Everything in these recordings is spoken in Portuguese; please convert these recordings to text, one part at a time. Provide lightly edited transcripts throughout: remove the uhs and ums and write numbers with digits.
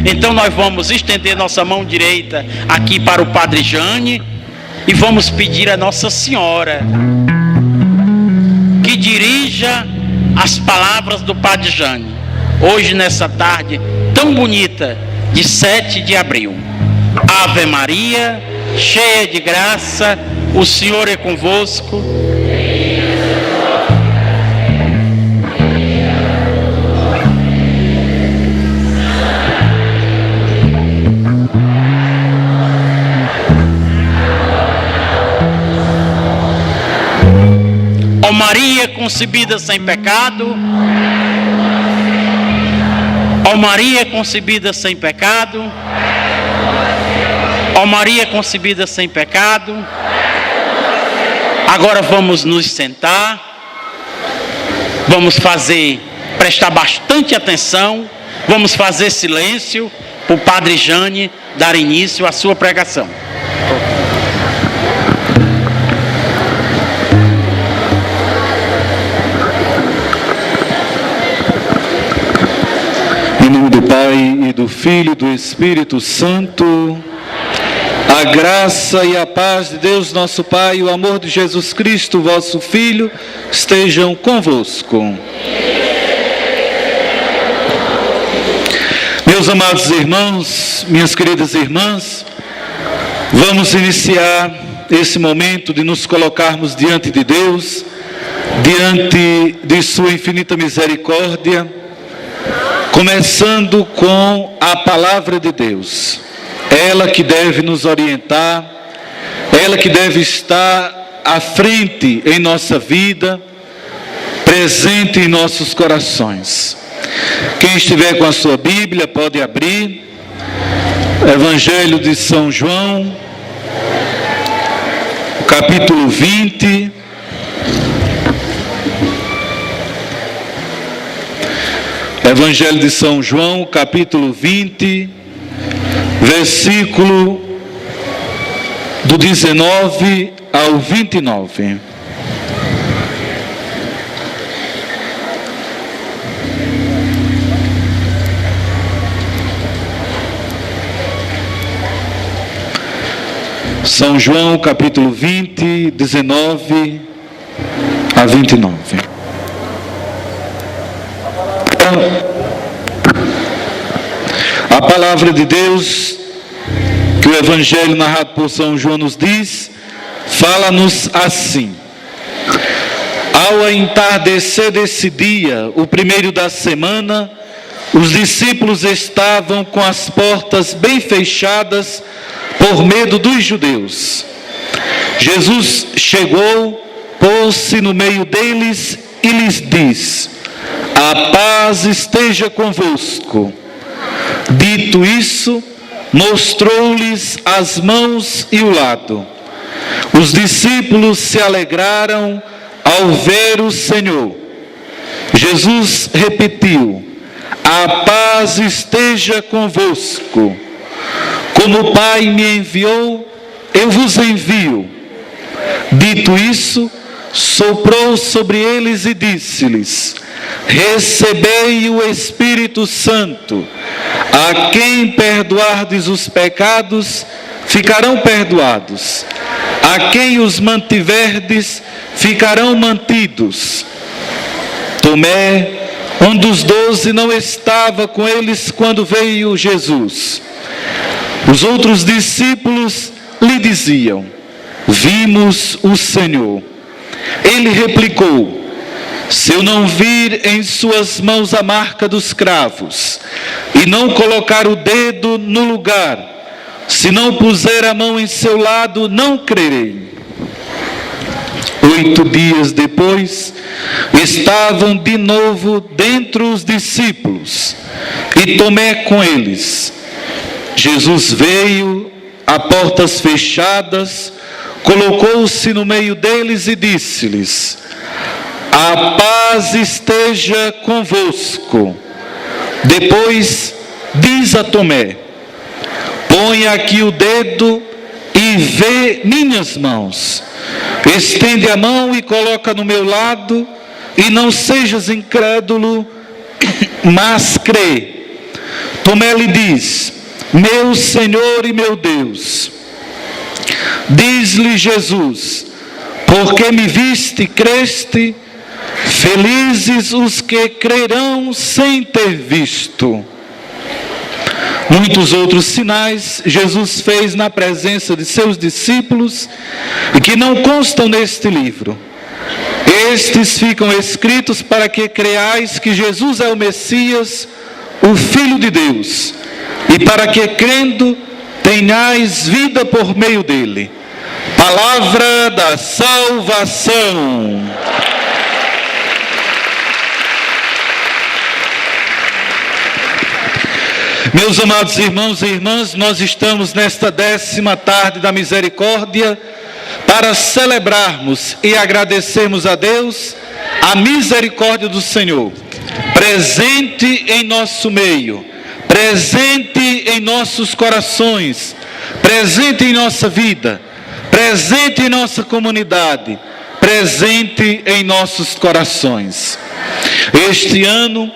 Então nós vamos estender nossa mão direita aqui para o Padre Jane e vamos pedir a Nossa Senhora que dirija as palavras do Padre Jane hoje nessa tarde tão bonita de 7 de abril. Ave Maria, cheia de graça, o Senhor é convosco. Ó Maria concebida sem pecado, ó Maria concebida sem pecado, ó Maria concebida sem pecado. Agora vamos nos sentar, vamos prestar bastante atenção, vamos fazer silêncio para o Padre Jane dar início à sua pregação. Em nome do Pai, e do Filho e do Espírito Santo, a graça e a paz de Deus nosso Pai e o amor de Jesus Cristo, vosso Filho, estejam convosco. Meus amados irmãos, minhas queridas irmãs, vamos iniciar esse momento de nos colocarmos diante de Deus, diante de sua infinita misericórdia, começando com a palavra de Deus. Ela que deve nos orientar, ela que deve estar à frente em nossa vida, presente em nossos corações. Quem estiver com a sua Bíblia pode abrir. Evangelho de São João, capítulo 20. Evangelho de São João, capítulo 20, versículo do 19 ao 29. São João, capítulo 20, 19 a 29. A palavra de Deus, que o Evangelho narrado por São João nos diz, fala-nos assim: ao entardecer desse dia, o primeiro da semana, os discípulos estavam com as portas bem fechadas por medo dos judeus. Jesus chegou, pôs-se no meio deles e lhes disse: a paz esteja convosco. Dito isso, mostrou-lhes as mãos e o lado. Os discípulos se alegraram ao ver o Senhor. Jesus repetiu: a paz esteja convosco. Como o Pai me enviou, eu vos envio. Dito isso, soprou sobre eles e disse-lhes: recebei o Espírito Santo. A quem perdoardes os pecados, ficarão perdoados. A quem os mantiverdes, ficarão mantidos. Tomé, um dos 12, não estava com eles quando veio Jesus. Os outros discípulos lhe diziam: vimos o Senhor. Ele replicou: se eu não vir em suas mãos a marca dos cravos, e não colocar o dedo no lugar, se não puser a mão em seu lado, não crerei. 8 dias depois, estavam de novo dentro os discípulos, e Tomé com eles. Jesus veio a portas fechadas, colocou-se no meio deles e disse-lhes: a paz esteja convosco. Depois diz a Tomé: põe aqui o dedo e vê minhas mãos. Estende a mão e coloca no meu lado, e não sejas incrédulo, mas crê. Tomé lhe diz: meu Senhor e meu Deus. Diz-lhe Jesus: porque me viste, creste, felizes os que crerão sem ter visto. Muitos outros sinais Jesus fez na presença de seus discípulos e que não constam neste livro. Estes ficam escritos para que creais que Jesus é o Messias, o Filho de Deus, e para que, crendo, tenhais vida por meio dele. Palavra da salvação. Meus amados irmãos e irmãs, nós estamos nesta 10ª tarde da misericórdia para celebrarmos e agradecermos a Deus a misericórdia do Senhor, presente em nosso meio, presente em nossos corações, presente em nossa vida, presente em nossa comunidade, presente em nossos corações. Este ano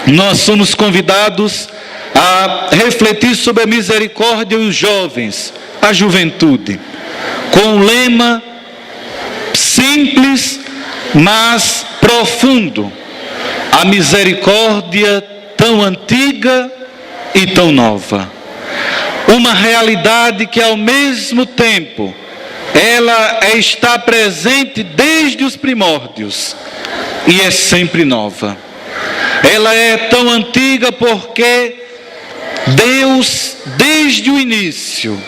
nós somos convidados a refletir sobre a misericórdia e os jovens, a juventude, com um lema simples, mas profundo: a misericórdia tão antiga e tão nova. Uma realidade que ao mesmo tempo ela está presente desde os primórdios e é sempre nova. Ela é tão antiga porque Deus, desde o início,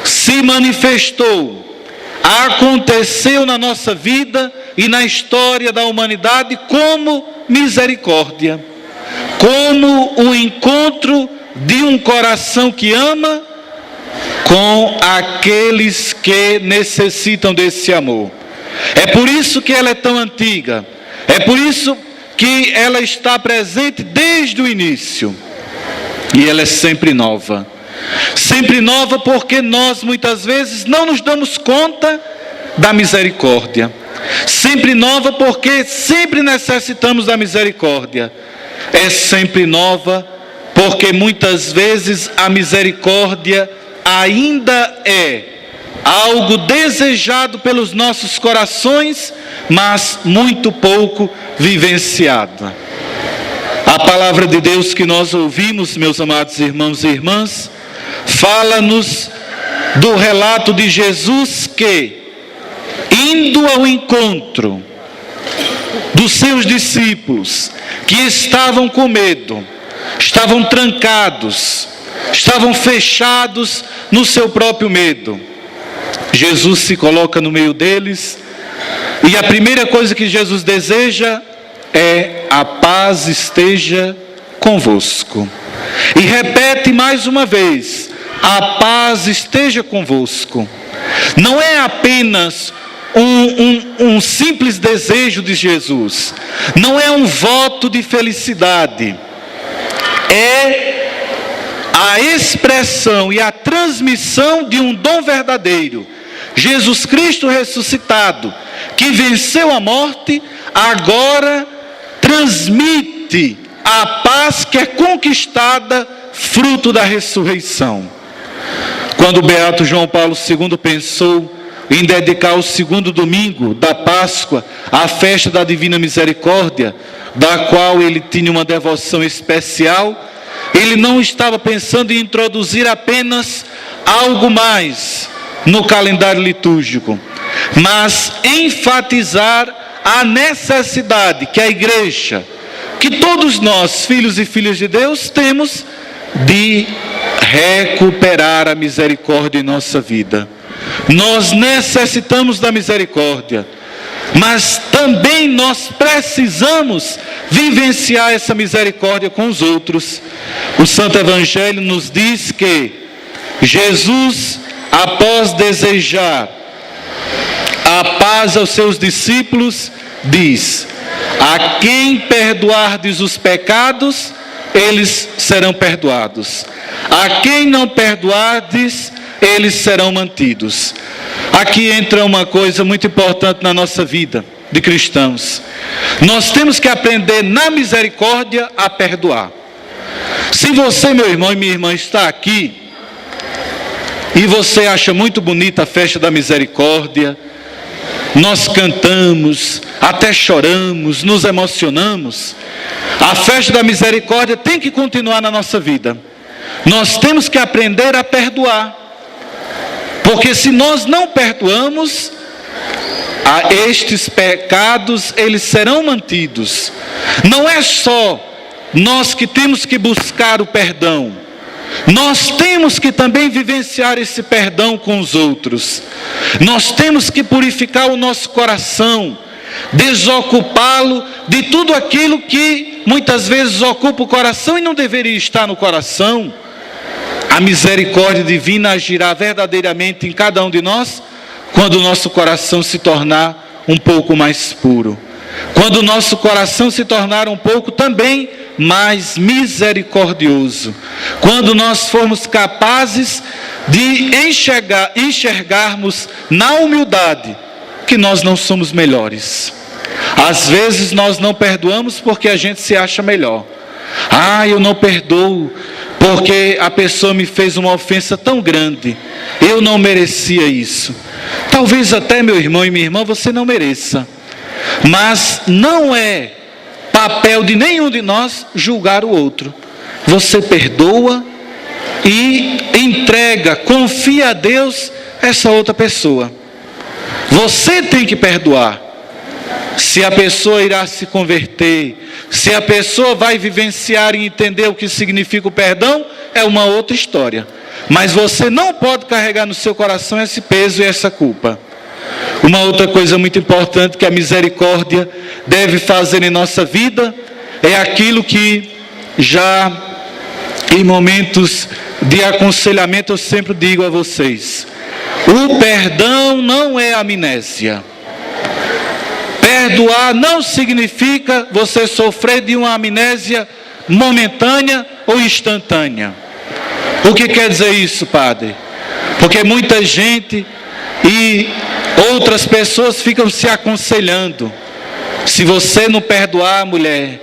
se manifestou, aconteceu na nossa vida e na história da humanidade como misericórdia, como o encontro de um coração que ama com aqueles que necessitam desse amor. É por isso que ela é tão antiga, é por isso que ela está presente desde o início. E ela é sempre nova. Sempre nova porque nós muitas vezes não nos damos conta da misericórdia. Sempre nova porque sempre necessitamos da misericórdia. É sempre nova porque muitas vezes a misericórdia ainda é algo desejado pelos nossos corações, mas muito pouco vivenciada. A palavra de Deus que nós ouvimos, meus amados irmãos e irmãs, fala-nos do relato de Jesus que, indo ao encontro dos seus discípulos, que estavam com medo, estavam trancados, estavam fechados no seu próprio medo, Jesus se coloca no meio deles e a primeira coisa que Jesus deseja é: a paz esteja convosco. E repete mais uma vez: a paz esteja convosco. Não é apenas um simples desejo de Jesus, não é um voto de felicidade, é a expressão e a transmissão de um dom verdadeiro. Jesus Cristo ressuscitado, que venceu a morte, agora transmite a paz que é conquistada fruto da ressurreição. Quando o beato João Paulo II pensou em dedicar o segundo domingo da Páscoa à festa da Divina Misericórdia, da qual ele tinha uma devoção especial, ele não estava pensando em introduzir apenas algo mais no calendário litúrgico, mas enfatizar a necessidade que a igreja, que todos nós, filhos e filhas de Deus, temos de recuperar a misericórdia em nossa vida. Nós necessitamos da misericórdia, mas também nós precisamos vivenciar essa misericórdia com os outros. O Santo Evangelho nos diz que Jesus, após desejar a paz aos seus discípulos, diz: a quem perdoardes os pecados, eles serão perdoados. A quem não perdoardes, eles serão mantidos. Aqui entra uma coisa muito importante na nossa vida de cristãos. Nós temos que aprender na misericórdia a perdoar. Se você, meu irmão e minha irmã, está aqui e você acha muito bonita a festa da misericórdia, nós cantamos, até choramos, nos emocionamos, a festa da misericórdia tem que continuar na nossa vida. Nós temos que aprender a perdoar, porque se nós não perdoamos, estes pecados eles serão mantidos. Não é só nós que temos que buscar o perdão, nós temos que também vivenciar esse perdão com os outros. Nós temos que purificar o nosso coração, desocupá-lo de tudo aquilo que muitas vezes ocupa o coração e não deveria estar no coração. A misericórdia divina agirá verdadeiramente em cada um de nós quando o nosso coração se tornar um pouco mais puro, quando o nosso coração se tornar um pouco também mais misericordioso, quando nós formos capazes de enxergarmos na humildade que nós não somos melhores. Às vezes nós não perdoamos porque a gente se acha melhor. Eu não perdoo porque a pessoa me fez uma ofensa tão grande, eu não merecia isso. Talvez até, meu irmão e minha irmã, você não mereça, mas não é papel de nenhum de nós julgar o outro. Você perdoa e entrega, confia a Deus essa outra pessoa. Você tem que perdoar. Se a pessoa irá se converter, se a pessoa vai vivenciar e entender o que significa o perdão, é uma outra história. Mas você não pode carregar no seu coração esse peso e essa culpa. Uma outra coisa muito importante que a misericórdia deve fazer em nossa vida é aquilo que já em momentos de aconselhamento eu sempre digo a vocês: o perdão não é amnésia. Perdoar não significa você sofrer de uma amnésia momentânea ou instantânea. O que quer dizer isso, padre? Porque muita gente e outras pessoas ficam se aconselhando: se você não perdoar, mulher,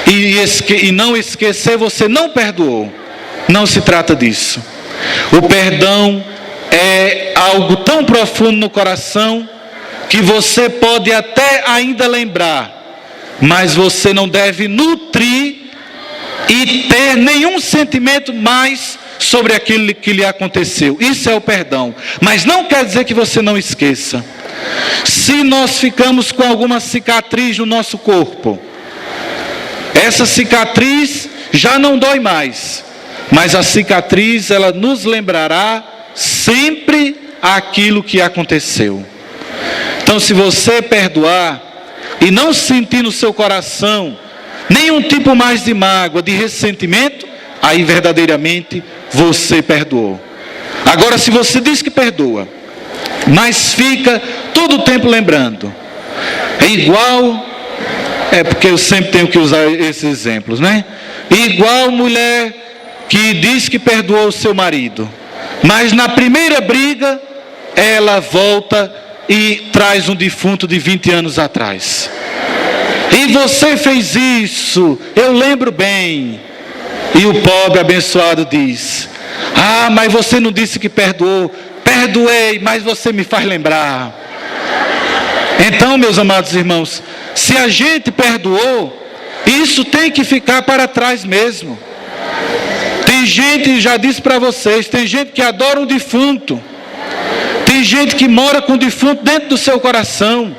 e não esquecer, você não perdoou. Não se trata disso. O perdão é algo tão profundo no coração que você pode até ainda lembrar, mas você não deve nutrir e ter nenhum sentimento mais sobre aquilo que lhe aconteceu. Isso é o perdão. Mas não quer dizer que você não esqueça. Se nós ficamos com alguma cicatriz no nosso corpo, essa cicatriz já não dói mais, mas a cicatriz ela nos lembrará sempre aquilo que aconteceu. Então, se você perdoar e não sentir no seu coração nenhum tipo mais de mágoa, de ressentimento, aí verdadeiramente você perdoou. Agora, se você diz que perdoa, mas fica todo o tempo lembrando, é igual, porque eu sempre tenho que usar esses exemplos, né? Igual mulher que diz que perdoou o seu marido, mas na primeira briga ela volta e traz um defunto de 20 anos atrás. E você fez isso, eu lembro bem. E o pobre abençoado diz: mas você não disse que perdoou. Perdoei, mas você me faz lembrar. Então, meus amados irmãos, se a gente perdoou, isso tem que ficar para trás mesmo. Tem gente, já disse para vocês, tem gente que adora um defunto. Tem gente que mora com o defunto dentro do seu coração.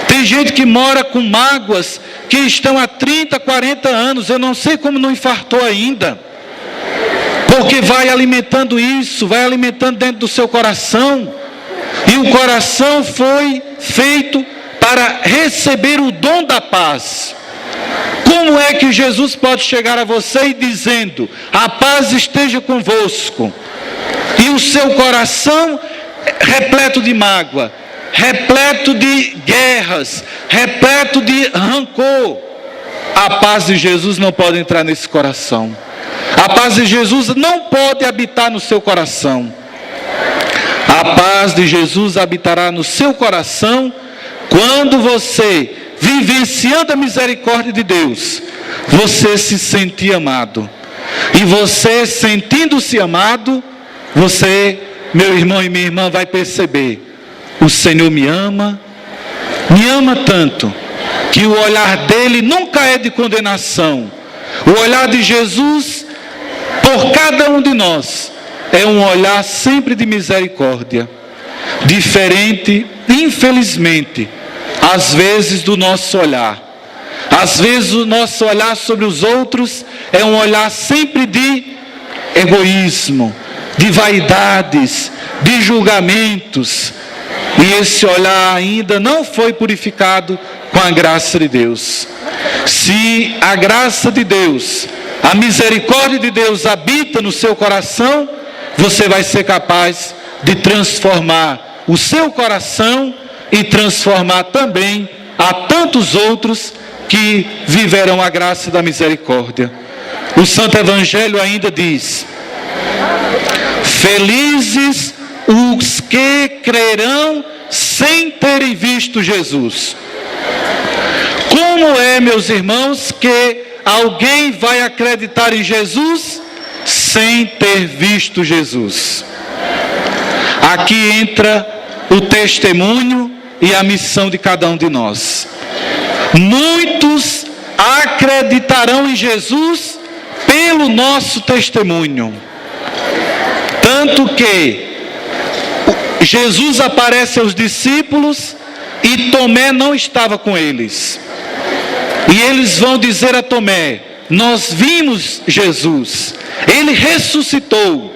Tem gente que mora com mágoas que estão há 30, 40 anos. Eu não sei como não infartou ainda. Porque vai alimentando isso, vai alimentando dentro do seu coração. E o coração foi feito para receber o dom da paz. Como é que Jesus pode chegar a você e dizendo: a paz esteja convosco, e o seu coração repleto de mágoa, repleto de guerras, repleto de rancor? A paz de Jesus não pode entrar nesse coração. A paz de Jesus não pode habitar no seu coração. A paz de Jesus habitará no seu coração quando você, vivenciando a misericórdia de Deus, você se sentir amado. E você, sentindo-se amado, você, meu irmão e minha irmã, vai perceber: o Senhor me ama tanto, que o olhar dele nunca é de condenação. O olhar de Jesus por cada um de nós é um olhar sempre de misericórdia, diferente, infelizmente, às vezes, do nosso olhar. Às vezes o nosso olhar sobre os outros é um olhar sempre de egoísmo, de vaidades, de julgamentos. E esse olhar ainda não foi purificado com a graça de Deus. Se a graça de Deus, a misericórdia de Deus habita no seu coração, você vai ser capaz de transformar o seu coração e transformar também a tantos outros que viverão a graça da misericórdia. O Santo Evangelho ainda diz: felizes os que crerão sem terem visto Jesus. Como é, meus irmãos, que alguém vai acreditar em Jesus sem ter visto Jesus? Aqui entra o testemunho e a missão de cada um de nós. Muitos acreditarão em Jesus pelo nosso testemunho. Tanto que Jesus aparece aos discípulos e Tomé não estava com eles. E eles vão dizer a Tomé: nós vimos Jesus, ele ressuscitou.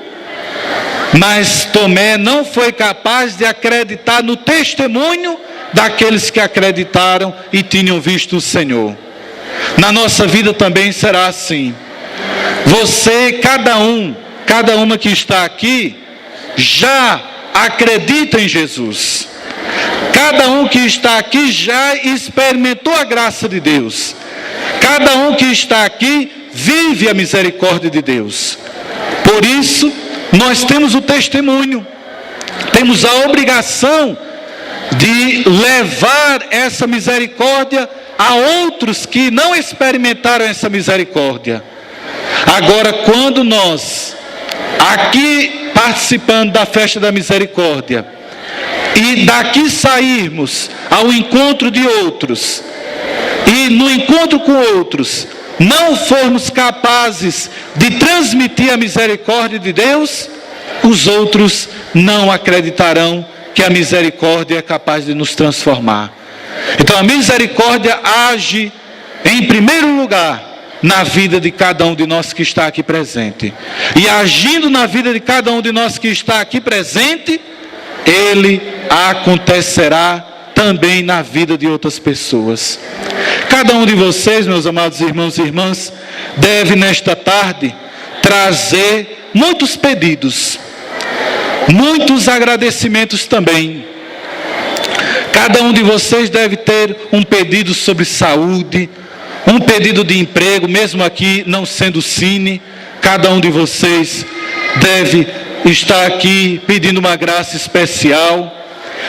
Mas Tomé não foi capaz de acreditar no testemunho daqueles que acreditaram e tinham visto o Senhor. Na nossa vida também será assim. Você, cada uma que está aqui, já acredita em Jesus. Cada um que está aqui já experimentou a graça de Deus. Cada um que está aqui vive a misericórdia de Deus. Por isso, nós temos o testemunho. Temos a obrigação de levar essa misericórdia a outros que não experimentaram essa misericórdia. Agora, quando nós, aqui participando da festa da misericórdia, e daqui sairmos ao encontro de outros, e no encontro com outros, não formos capazes de transmitir a misericórdia de Deus, os outros não acreditarão que a misericórdia é capaz de nos transformar. Então a misericórdia age em primeiro lugar na vida de cada um de nós que está aqui presente. E agindo na vida de cada um de nós que está aqui presente, ele acontecerá também na vida de outras pessoas. Cada um de vocês, meus amados irmãos e irmãs, deve nesta tarde trazer muitos pedidos, muitos agradecimentos também. Cada um de vocês deve ter um pedido sobre saúde, um pedido de emprego, mesmo aqui não sendo cine. Cada um de vocês deve estar aqui pedindo uma graça especial.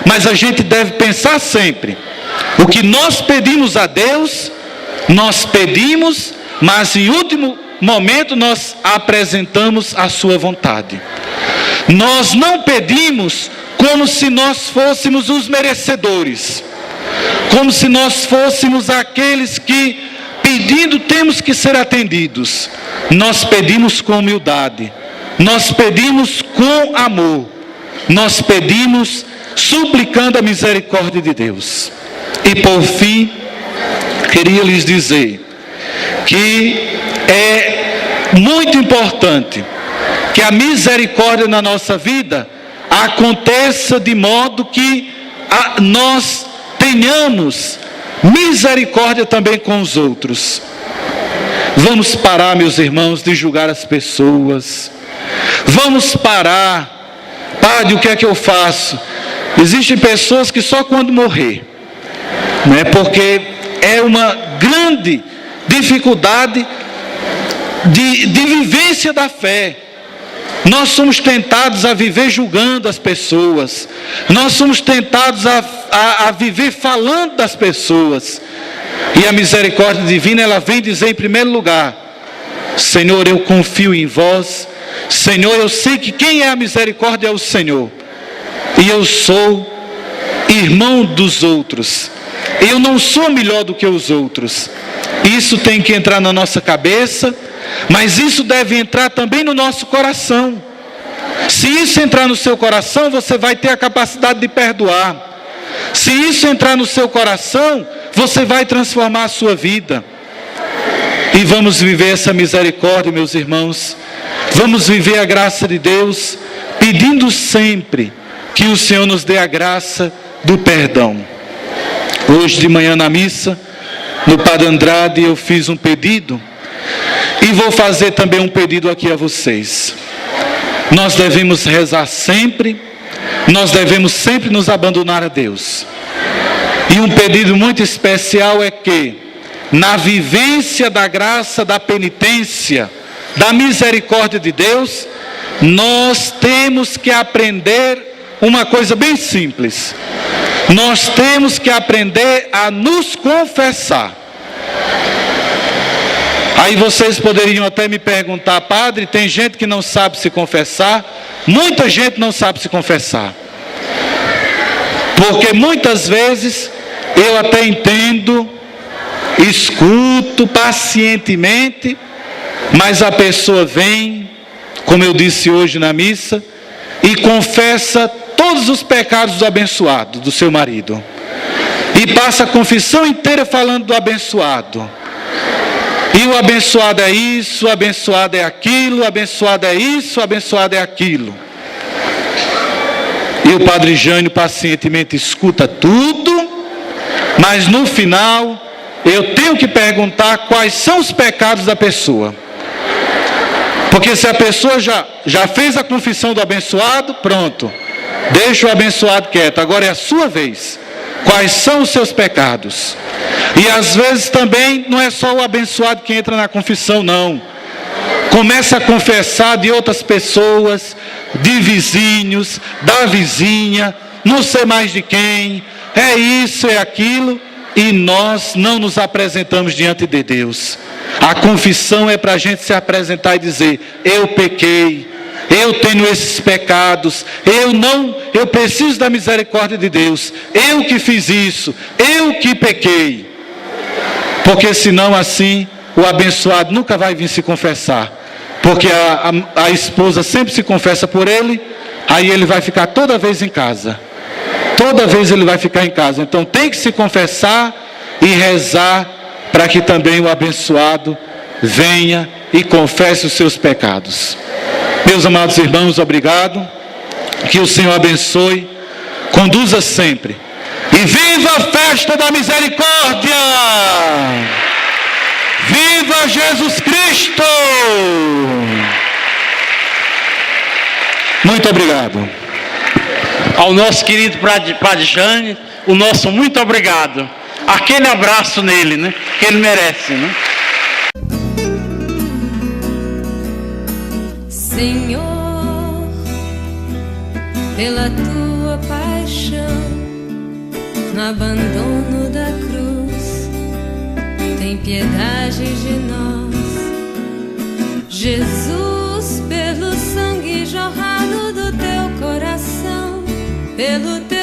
Mas a gente deve pensar sempre: o que nós pedimos a Deus, nós pedimos, mas em último momento nós apresentamos a sua vontade. Nós não pedimos como se nós fôssemos os merecedores, como se nós fôssemos aqueles que, pedindo, temos que ser atendidos. Nós pedimos com humildade, nós pedimos com amor, nós pedimos suplicando a misericórdia de Deus. E por fim, queria lhes dizer que é muito importante que a misericórdia na nossa vida aconteça de modo que nós tenhamos misericórdia também com os outros. Vamos parar, meus irmãos, de julgar as pessoas. Vamos parar. Padre, o que é que eu faço? Existem pessoas que só quando morrer, não é? Porque é uma grande dificuldade de vivência da fé. Nós somos tentados a viver julgando as pessoas. Nós somos tentados a viver falando das pessoas. E a misericórdia divina, ela vem dizer em primeiro lugar: Senhor, eu confio em vós. Senhor, eu sei que quem é a misericórdia é o Senhor. E eu sou irmão dos outros. Eu não sou melhor do que os outros. Isso tem que entrar na nossa cabeça, mas isso deve entrar também no nosso coração. Se isso entrar no seu coração, você vai ter a capacidade de perdoar. Se isso entrar no seu coração, você vai transformar a sua vida. E vamos viver essa misericórdia, meus irmãos. Vamos viver a graça de Deus, pedindo sempre que o Senhor nos dê a graça do perdão. Hoje de manhã na missa, no Padre Andrade, eu fiz um pedido. E vou fazer também um pedido aqui a vocês. Nós devemos rezar sempre. Nós devemos sempre nos abandonar a Deus. E um pedido muito especial é que, na vivência da graça, da penitência, da misericórdia de Deus, nós temos que aprender uma coisa bem simples. Nós temos que aprender a nos confessar. Aí vocês poderiam até me perguntar: padre, tem gente que não sabe se confessar? Muita gente não sabe se confessar. Porque muitas vezes eu até entendo, escuto pacientemente, mas a pessoa vem, como eu disse hoje na missa, e confessa todos os pecados do abençoado, do seu marido. E passa a confissão inteira falando do abençoado. E o abençoado é isso, o abençoado é aquilo, o abençoado é isso, o abençoado é aquilo. E o Padre Jânio pacientemente escuta tudo, mas no final eu tenho que perguntar quais são os pecados da pessoa. Porque se a pessoa já fez a confissão do abençoado, pronto, deixa o abençoado quieto, agora é a sua vez. Quais são os seus pecados? E às vezes também não é só o abençoado que entra na confissão, não. Começa a confessar de outras pessoas, de vizinhos, da vizinha, não sei mais de quem, é isso, é aquilo, e nós não nos apresentamos diante de Deus. A confissão é para a gente se apresentar e dizer: eu pequei, eu tenho esses pecados, eu preciso da misericórdia de Deus, eu que fiz isso, eu que pequei. Porque senão assim, o abençoado nunca vai vir se confessar. Porque a esposa sempre se confessa por ele, aí ele vai ficar toda vez em casa. Toda vez ele vai ficar em casa. Então tem que se confessar e rezar para que também o abençoado venha e confesse os seus pecados. Meus amados irmãos, obrigado. Que o Senhor abençoe, conduza sempre. E viva a festa da misericórdia! Viva Jesus Cristo! Muito obrigado. Ao nosso querido Padre Jânio, o nosso muito obrigado. Aquele abraço nele, né? Que ele merece, né? Senhor, pela tua paixão, no abandono da cruz, tem piedade de nós. Jesus, pelo sangue jorrado do teu coração, pelo teu